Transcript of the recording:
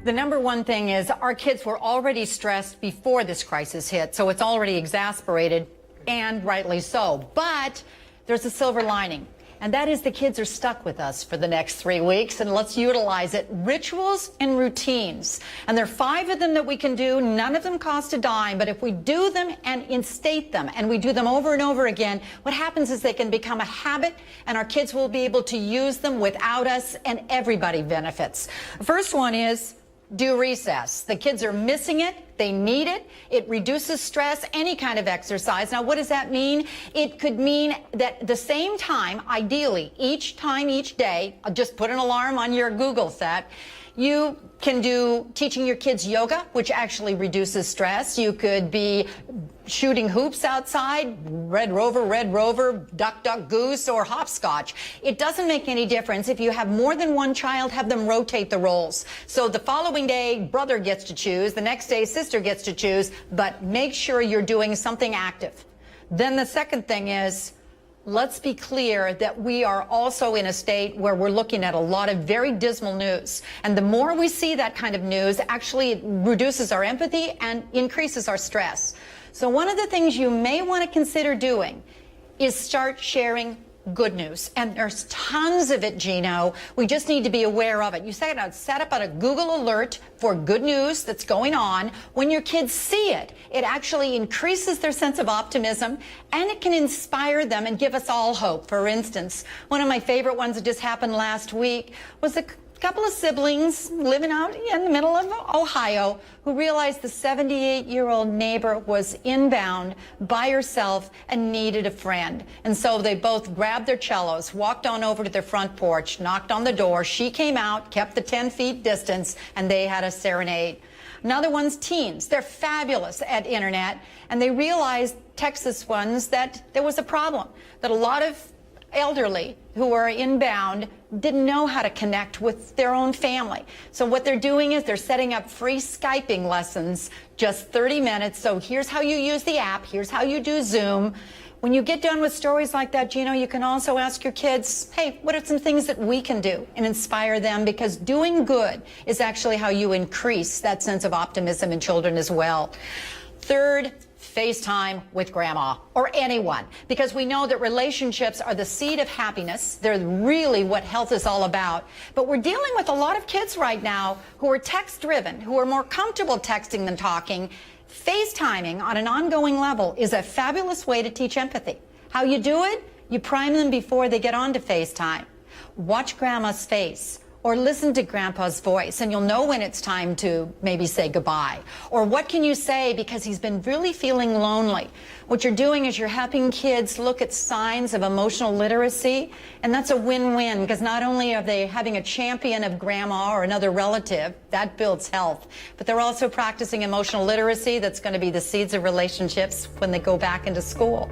The number one thing is our kids were already stressed before this crisis hit, so it's already exasperated, and rightly so. But there's a silver lining, and that is the kids are stuck with us for the next 3 weeks, and let's utilize it. Rituals and routines. And there are 5 of them that we can do. None of them cost a dime, but if we do them and instate them, and we do them over and over again, what happens is they can become a habit, and our kids will be able to use them without us, and everybody benefits. The first one is do recess. The kids are missing it. They need it. It reduces stress, any kind of exercise. Now, what does that mean? It could mean that the same time, ideally, each time, each day, just put an alarm on your Google set. You can do teaching your kids yoga, which actually reduces stress. You could be shooting hoops outside, Red Rover, Duck, Duck, Goose, or hopscotch. It doesn't make any difference. If you have more than one child, have them rotate the roles. So the following day, brother gets to choose. The next day, sister gets to choose. But make sure you're doing something active. Then the second thing is, let's be clear that we are also in a state where we're looking at a lot of very dismal news. And the more we see that kind of news, actually it reduces our empathy and increases our stress. So one of the things you may want to consider doing is start sharing good news. And there's tons of it, Gino. We just need to be aware of it. You set up a Google alert for good news that's going on. When your kids see it, it actually increases their sense of optimism, and it can inspire them and give us all hope. For instance, one of my favorite ones that just happened last week was a couple of siblings living out in the middle of Ohio who realized the 78-year-old neighbor was inbound by herself and needed a friend. And so they both grabbed their cellos, walked on over to their front porch, knocked on the door. She came out, kept the 10 feet distance, and they had a serenade. Another one's teens. They're fabulous at internet, and they realized, Texas ones, that there was a problem, that a lot of elderly who are inbound didn't know how to connect with their own family. So what they're doing is they're setting up free Skyping lessons, just 30 minutes. So here's how you use the app. Here's how you do Zoom. When you get done with stories like that, Gino, you can also ask your kids, hey, what are some things that we can do, and inspire them, because doing good is actually how you increase that sense of optimism in children as well. Third, FaceTime with grandma or anyone, because we know that relationships are the seed of happiness. They're really what health is all about. But we're dealing with a lot of kids right now who are text-driven, who are more comfortable texting than talking. FaceTiming on an ongoing level is a fabulous way to teach empathy. How you do it? You prime them before they get onto FaceTime. Watch grandma's face, or listen to grandpa's voice, and you'll know when it's time to maybe say goodbye. Or what can you say because he's been really feeling lonely? What you're doing is you're helping kids look at signs of emotional literacy, and that's a win-win, because not only are they having a champion of grandma or another relative, that builds health, but they're also practicing emotional literacy that's going to be the seeds of relationships when they go back into school.